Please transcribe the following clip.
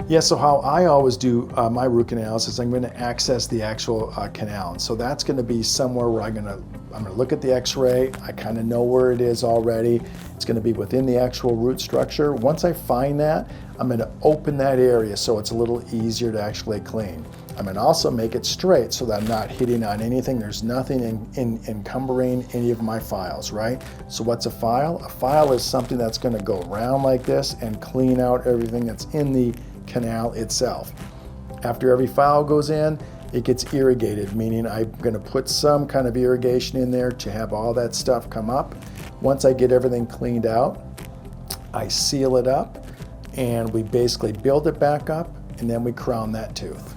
Yeah, so how I always do my root canals is I'm going to access the actual canal. And so that's going to be somewhere where I'm going to look at the x-ray. I kind of know where it is already. It's going to be within the actual root structure. Once I find that, I'm going to open that area so it's a little easier to actually clean. I'm going to also make it straight so that I'm not hitting on anything. There's nothing encumbering any of my files, right? So what's a file? A file is something that's going to go around like this and clean out everything that's in the canal itself. After every file goes in, it gets irrigated, meaning I'm going to put some kind of irrigation in there to have all that stuff come up. Once I get everything cleaned out, I seal it up and we basically build it back up and then we crown that tooth.